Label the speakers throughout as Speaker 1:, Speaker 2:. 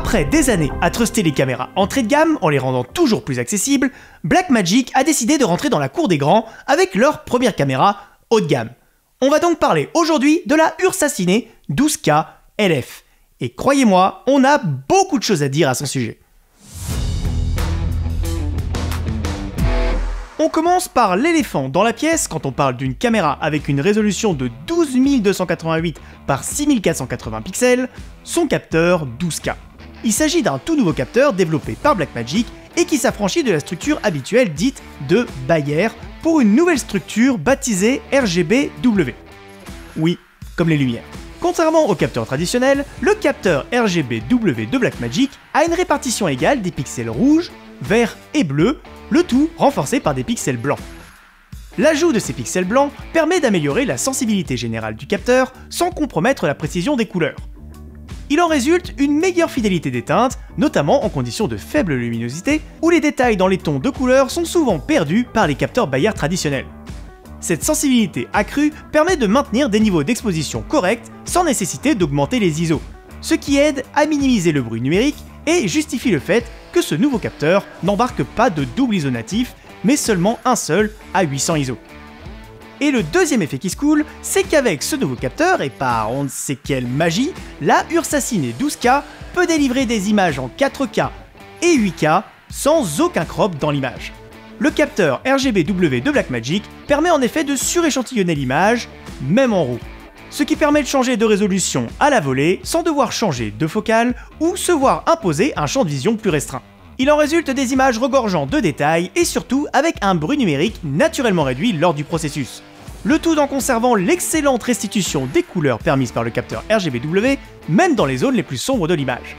Speaker 1: Après des années à truster les caméras entrée de gamme en les rendant toujours plus accessibles, Blackmagic a décidé de rentrer dans la cour des grands avec leur première caméra haut de gamme. On va donc parler aujourd'hui de la Ursa Cine 12K LF. Et croyez-moi, on a beaucoup de choses à dire à son sujet. On commence par l'éléphant dans la pièce quand on parle d'une caméra avec une résolution de 12288 par 6480 pixels, son capteur 12K. Il s'agit d'un tout nouveau capteur développé par Blackmagic et qui s'affranchit de la structure habituelle dite de Bayer pour une nouvelle structure baptisée RGBW. Oui, comme les lumières. Contrairement au capteur traditionnel, le capteur RGBW de Blackmagic a une répartition égale des pixels rouges, verts et bleus, le tout renforcé par des pixels blancs. L'ajout de ces pixels blancs permet d'améliorer la sensibilité générale du capteur sans compromettre la précision des couleurs. Il en résulte une meilleure fidélité des teintes, notamment en conditions de faible luminosité, où les détails dans les tons de couleurs sont souvent perdus par les capteurs Bayer traditionnels. Cette sensibilité accrue permet de maintenir des niveaux d'exposition corrects sans nécessiter d'augmenter les ISO, ce qui aide à minimiser le bruit numérique et justifie le fait que ce nouveau capteur n'embarque pas de double ISO natif, mais seulement un seul à 800 ISO. Et le deuxième effet qui se coule, c'est qu'avec ce nouveau capteur, et par on ne sait quelle magie, la Ursa Cine 12K peut délivrer des images en 4K et 8K sans aucun crop dans l'image. Le capteur RGBW de Blackmagic permet en effet de suréchantillonner l'image, même en RAW, ce qui permet de changer de résolution à la volée sans devoir changer de focale ou se voir imposer un champ de vision plus restreint. Il en résulte des images regorgeant de détails et surtout avec un bruit numérique naturellement réduit lors du processus. Le tout en conservant l'excellente restitution des couleurs permise par le capteur RGBW, même dans les zones les plus sombres de l'image.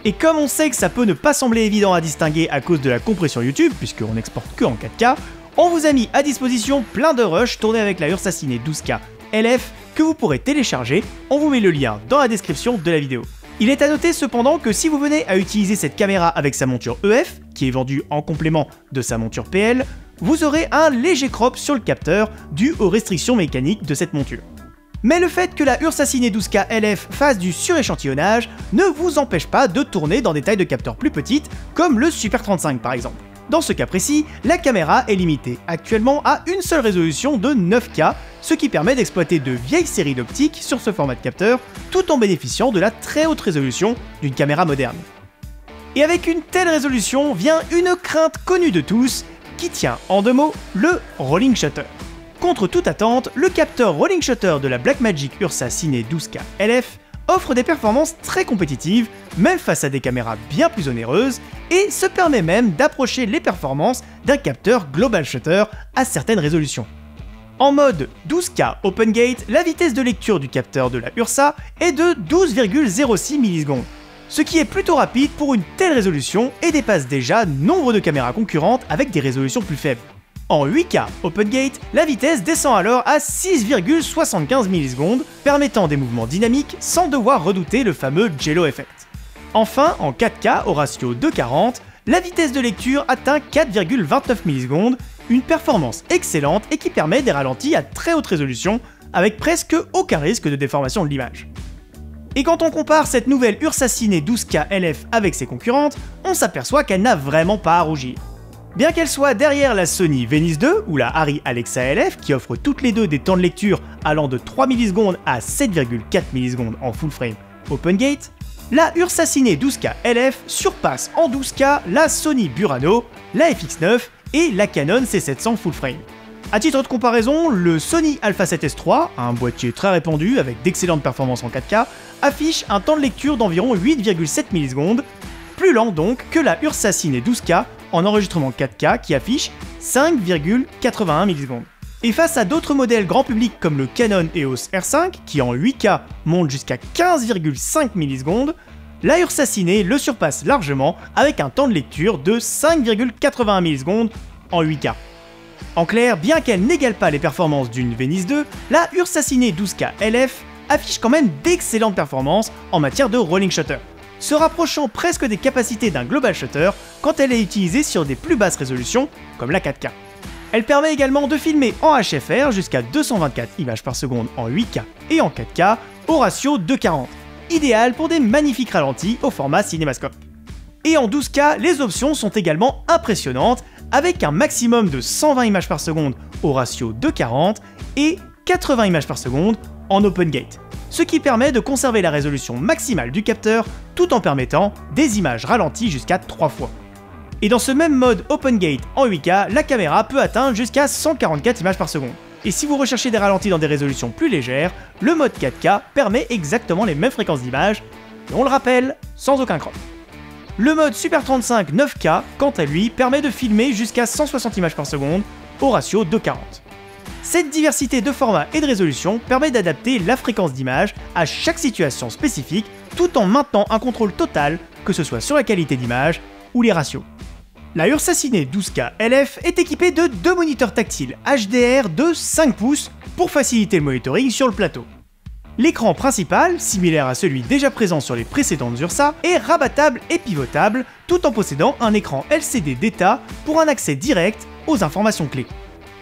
Speaker 1: Et comme on sait que ça peut ne pas sembler évident à distinguer à cause de la compression YouTube, puisqu'on n'exporte que en 4K, on vous a mis à disposition plein de rushs tournés avec la Ursa Cine 12K LF que vous pourrez télécharger, on vous met le lien dans la description de la vidéo. Il est à noter cependant que si vous venez à utiliser cette caméra avec sa monture EF, qui est vendue en complément de sa monture PL, vous aurez un léger crop sur le capteur dû aux restrictions mécaniques de cette monture. Mais le fait que la Ursa Cine 12K LF fasse du suréchantillonnage ne vous empêche pas de tourner dans des tailles de capteurs plus petites, comme le Super 35 par exemple. Dans ce cas précis, la caméra est limitée actuellement à une seule résolution de 9K, ce qui permet d'exploiter de vieilles séries d'optiques sur ce format de capteur, tout en bénéficiant de la très haute résolution d'une caméra moderne. Et avec une telle résolution vient une crainte connue de tous, qui tient en deux mots le rolling shutter. Contre toute attente, le capteur rolling shutter de la Blackmagic Ursa Cine 12K LF offre des performances très compétitives, même face à des caméras bien plus onéreuses, et se permet même d'approcher les performances d'un capteur global shutter à certaines résolutions. En mode 12K Open Gate, la vitesse de lecture du capteur de la Ursa est de 12,06 millisecondes, ce qui est plutôt rapide pour une telle résolution et dépasse déjà nombre de caméras concurrentes avec des résolutions plus faibles. En 8K Open Gate, la vitesse descend alors à 6,75 millisecondes, permettant des mouvements dynamiques sans devoir redouter le fameux Jello Effect. Enfin, en 4K au ratio 2:40, la vitesse de lecture atteint 4,29 millisecondes, une performance excellente et qui permet des ralentis à très haute résolution, avec presque aucun risque de déformation de l'image. Et quand on compare cette nouvelle Ursa Cine 12K LF avec ses concurrentes, on s'aperçoit qu'elle n'a vraiment pas à rougir. Bien qu'elle soit derrière la Sony Venice 2 ou la Arri Alexa LF qui offrent toutes les deux des temps de lecture allant de 3 millisecondes à 7,4 millisecondes en full frame Open Gate, la Ursa Cine 12K LF surpasse en 12K la Sony Burano, la FX9 et la Canon C700 full frame. A titre de comparaison, le Sony Alpha 7S III, un boîtier très répandu avec d'excellentes performances en 4K, affiche un temps de lecture d'environ 8,7 millisecondes, plus lent donc que la Ursa Cine 12K en enregistrement 4K qui affiche 5,81 millisecondes. Et face à d'autres modèles grand public comme le Canon EOS R5 qui en 8K monte jusqu'à 15,5 millisecondes, la Ursa Cine le surpasse largement avec un temps de lecture de 5,81 millisecondes en 8K. En clair, bien qu'elle n'égale pas les performances d'une Venice 2, la Ursa Cine 12K LF affiche quand même d'excellentes performances en matière de rolling shutter, se rapprochant presque des capacités d'un global shutter quand elle est utilisée sur des plus basses résolutions comme la 4K. Elle permet également de filmer en HFR jusqu'à 224 images par seconde en 8K et en 4K au ratio 2:40. idéal pour des magnifiques ralentis au format cinémascope. Et en 12K, les options sont également impressionnantes, avec un maximum de 120 images par seconde au ratio 2:40 et 80 images par seconde en open gate, ce qui permet de conserver la résolution maximale du capteur tout en permettant des images ralenties jusqu'à 3 fois. Et dans ce même mode open gate en 8K, la caméra peut atteindre jusqu'à 144 images par seconde. Et si vous recherchez des ralentis dans des résolutions plus légères, le mode 4K permet exactement les mêmes fréquences d'image, et on le rappelle, sans aucun crop. Le mode Super 35 9K, quant à lui, permet de filmer jusqu'à 160 images par seconde au ratio 2:40. Cette diversité de formats et de résolution permet d'adapter la fréquence d'image à chaque situation spécifique tout en maintenant un contrôle total, que ce soit sur la qualité d'image ou les ratios. La Ursa Cine 12K LF est équipée de 2 moniteurs tactiles HDR de 5 pouces pour faciliter le monitoring sur le plateau. L'écran principal, similaire à celui déjà présent sur les précédentes Ursa, est rabattable et pivotable tout en possédant un écran LCD d'état pour un accès direct aux informations clés.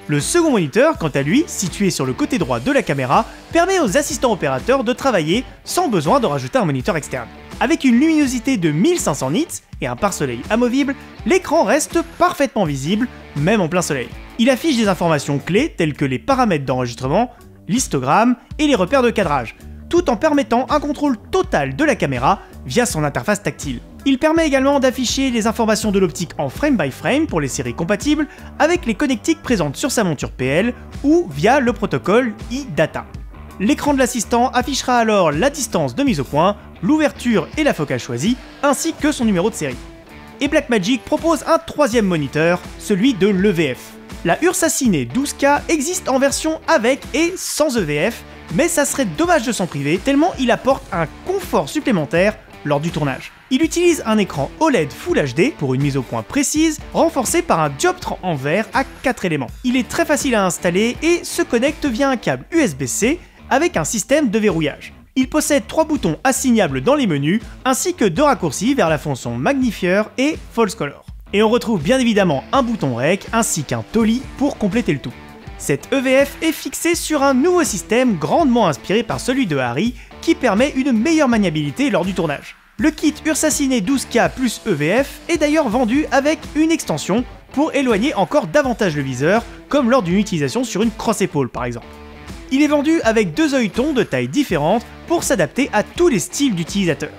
Speaker 1: Le second moniteur, quant à lui, situé sur le côté droit de la caméra, permet aux assistants opérateurs de travailler sans besoin de rajouter un moniteur externe. Avec une luminosité de 1500 nits et un pare-soleil amovible, l'écran reste parfaitement visible, même en plein soleil. Il affiche des informations clés telles que les paramètres d'enregistrement, l'histogramme et les repères de cadrage, tout en permettant un contrôle total de la caméra via son interface tactile. Il permet également d'afficher les informations de l'optique en frame by frame pour les séries compatibles avec les connectiques présentes sur sa monture PL ou via le protocole eData. L'écran de l'assistant affichera alors la distance de mise au point, l'ouverture et la focale choisie, ainsi que son numéro de série. Et Blackmagic propose un troisième moniteur, celui de l'EVF. La Ursa Cine 12K existe en version avec et sans EVF, mais ça serait dommage de s'en priver tellement il apporte un confort supplémentaire lors du tournage. Il utilise un écran OLED Full HD pour une mise au point précise, renforcé par un dioptre en verre à 4 éléments. Il est très facile à installer et se connecte via un câble USB-C avec un système de verrouillage. Il possède 3 boutons assignables dans les menus, ainsi que 2 raccourcis vers la fonction magnifieur et false color. Et on retrouve bien évidemment un bouton rec ainsi qu'un tolly pour compléter le tout. Cette EVF est fixée sur un nouveau système grandement inspiré par celui de Arri qui permet une meilleure maniabilité lors du tournage. Le kit Ursa Cine 12K plus EVF est d'ailleurs vendu avec une extension pour éloigner encore davantage le viseur, comme lors d'une utilisation sur une cross-épaule par exemple. Il est vendu avec 2 œilletons de tailles différentes pour s'adapter à tous les styles d'utilisateurs.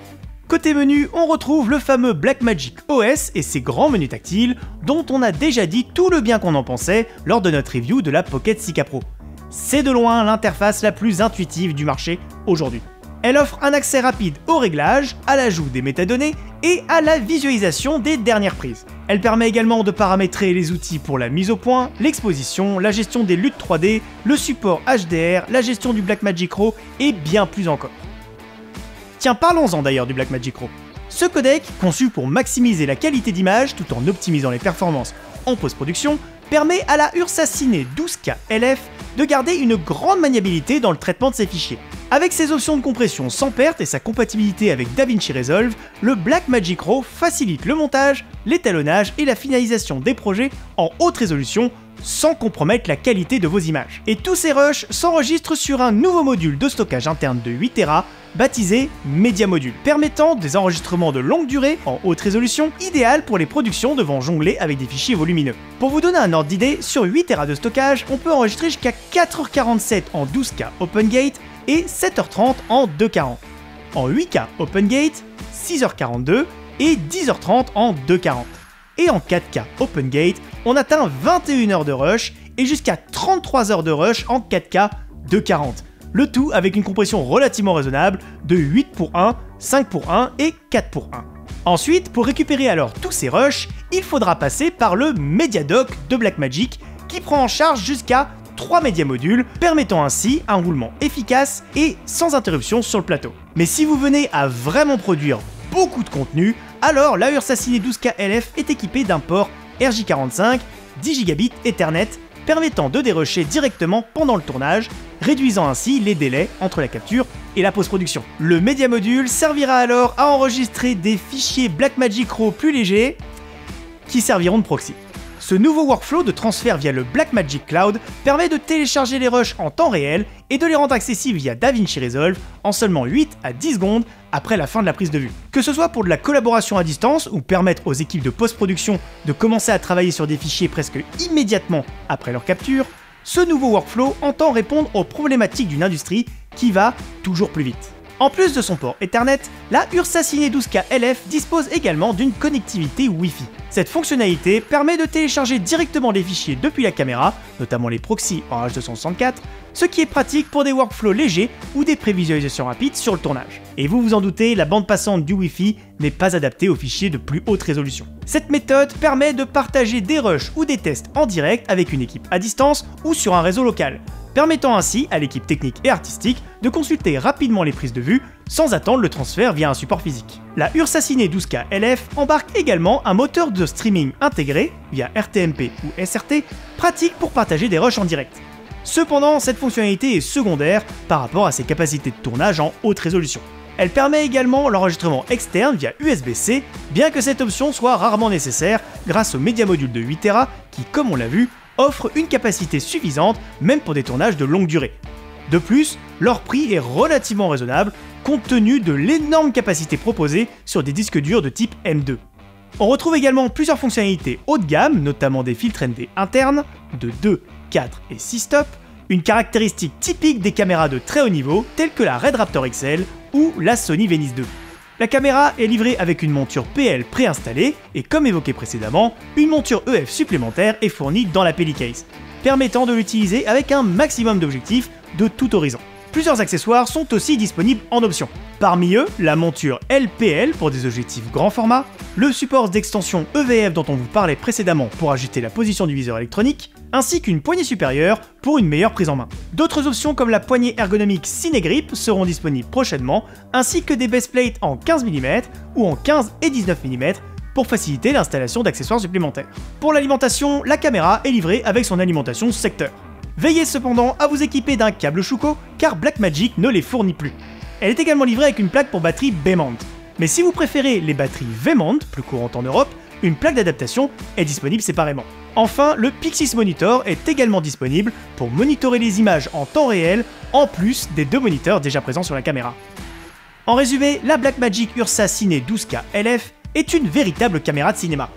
Speaker 1: Côté menu, on retrouve le fameux Blackmagic OS et ses grands menus tactiles dont on a déjà dit tout le bien qu'on en pensait lors de notre review de la Pocket 6K Pro. C'est de loin l'interface la plus intuitive du marché aujourd'hui. Elle offre un accès rapide au réglage, à l'ajout des métadonnées et à la visualisation des dernières prises. Elle permet également de paramétrer les outils pour la mise au point, l'exposition, la gestion des luttes 3D, le support HDR, la gestion du Blackmagic Raw et bien plus encore. Tiens, parlons-en d'ailleurs du Blackmagic Raw. Ce codec, conçu pour maximiser la qualité d'image tout en optimisant les performances en post-production, permet à la Ursa Cine 12K LF de garder une grande maniabilité dans le traitement de ses fichiers. Avec ses options de compression sans perte et sa compatibilité avec DaVinci Resolve, le Blackmagic Raw facilite le montage, l'étalonnage et la finalisation des projets en haute résolution sans compromettre la qualité de vos images. Et tous ces rushs s'enregistrent sur un nouveau module de stockage interne de 8 Tera baptisé Media Module, permettant des enregistrements de longue durée en haute résolution, idéal pour les productions devant jongler avec des fichiers volumineux. Pour vous donner un ordre d'idée, sur 8 Tera de stockage, on peut enregistrer jusqu'à 4h47 en 12K OpenGate et 7h30 en 2:40. En 8K OpenGate, 6h42 et 10h30 en 2:40. Et en 4K OpenGate, on atteint 21 heures de rush et jusqu'à 33 heures de rush en 4K 2:40. Le tout avec une compression relativement raisonnable de 8:1, 5:1 et 4:1. Ensuite, pour récupérer alors tous ces rushs, il faudra passer par le MediaDock de Blackmagic qui prend en charge jusqu'à 3 média modules, permettant ainsi un roulement efficace et sans interruption sur le plateau. Mais si vous venez à vraiment produire beaucoup de contenu, alors la Ursa Cine 12K LF est équipée d'un port RJ45, 10 Gb Ethernet, permettant de dérusher directement pendant le tournage, réduisant ainsi les délais entre la capture et la post-production. Le Media Module servira alors à enregistrer des fichiers Blackmagic Raw plus légers qui serviront de proxy. Ce nouveau workflow de transfert via le Blackmagic Cloud permet de télécharger les rushs en temps réel et de les rendre accessibles via DaVinci Resolve en seulement 8 à 10 secondes après la fin de la prise de vue. Que ce soit pour de la collaboration à distance ou permettre aux équipes de post-production de commencer à travailler sur des fichiers presque immédiatement après leur capture, ce nouveau workflow entend répondre aux problématiques d'une industrie qui va toujours plus vite. En plus de son port Ethernet, la Ursa Cine 12K LF dispose également d'une connectivité Wi-Fi. Cette fonctionnalité permet de télécharger directement les fichiers depuis la caméra, notamment les proxys en H264, ce qui est pratique pour des workflows légers ou des prévisualisations rapides sur le tournage. Et vous vous en doutez, la bande passante du Wi-Fi n'est pas adaptée aux fichiers de plus haute résolution. Cette méthode permet de partager des rushs ou des tests en direct avec une équipe à distance ou sur un réseau local, permettant ainsi à l'équipe technique et artistique de consulter rapidement les prises de vue sans attendre le transfert via un support physique. La Ursa Cine 12K LF embarque également un moteur de streaming intégré via RTMP ou SRT, pratique pour partager des rushs en direct. Cependant, cette fonctionnalité est secondaire par rapport à ses capacités de tournage en haute résolution. Elle permet également l'enregistrement externe via USB-C, bien que cette option soit rarement nécessaire grâce au Media Module de 8 Tera qui, comme on l'a vu, offre une capacité suffisante même pour des tournages de longue durée. De plus, leur prix est relativement raisonnable compte tenu de l'énorme capacité proposée sur des disques durs de type M2. On retrouve également plusieurs fonctionnalités haut de gamme, notamment des filtres ND internes de 2, 4 et 6 stops, une caractéristique typique des caméras de très haut niveau telles que la Red Raptor XL ou la Sony Venice 2. La caméra est livrée avec une monture PL préinstallée et comme évoqué précédemment, une monture EF supplémentaire est fournie dans la Pellicase, permettant de l'utiliser avec un maximum d'objectifs de tout horizon. Plusieurs accessoires sont aussi disponibles en option. Parmi eux, la monture LPL pour des objectifs grand format, le support d'extension EVF dont on vous parlait précédemment pour ajuster la position du viseur électronique, ainsi qu'une poignée supérieure pour une meilleure prise en main. D'autres options comme la poignée ergonomique Cinegrip seront disponibles prochainement, ainsi que des baseplates en 15 mm ou en 15 et 19 mm pour faciliter l'installation d'accessoires supplémentaires. Pour l'alimentation, la caméra est livrée avec son alimentation secteur. Veillez cependant à vous équiper d'un câble Schuko car Blackmagic ne les fournit plus. Elle est également livrée avec une plaque pour batterie B-mount. Mais si vous préférez les batteries V-mount, plus courantes en Europe, une plaque d'adaptation est disponible séparément. Enfin, le Pixis Monitor est également disponible pour monitorer les images en temps réel, en plus des 2 moniteurs déjà présents sur la caméra. En résumé, la Blackmagic Ursa Cine 12K LF est une véritable caméra de cinéma.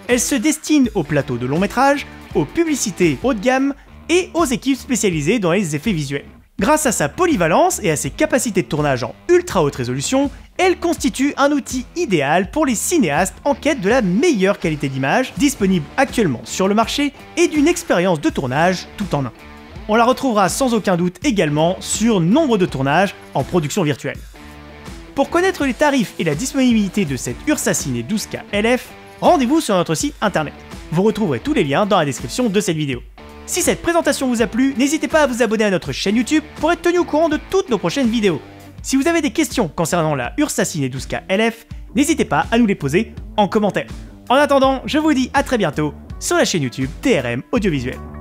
Speaker 1: Elle se destine aux plateaux de long métrage, aux publicités haut de gamme et aux équipes spécialisées dans les effets visuels. Grâce à sa polyvalence et à ses capacités de tournage en ultra haute résolution, elle constitue un outil idéal pour les cinéastes en quête de la meilleure qualité d'image disponible actuellement sur le marché et d'une expérience de tournage tout en un. On la retrouvera sans aucun doute également sur nombre de tournages en production virtuelle. Pour connaître les tarifs et la disponibilité de cette Ursa Cine 12K LF, rendez-vous sur notre site internet. Vous retrouverez tous les liens dans la description de cette vidéo. Si cette présentation vous a plu, n'hésitez pas à vous abonner à notre chaîne YouTube pour être tenu au courant de toutes nos prochaines vidéos. Si vous avez des questions concernant la Ursa Cine 12K LF, n'hésitez pas à nous les poser en commentaire. En attendant, je vous dis à très bientôt sur la chaîne YouTube TRM Audiovisuel.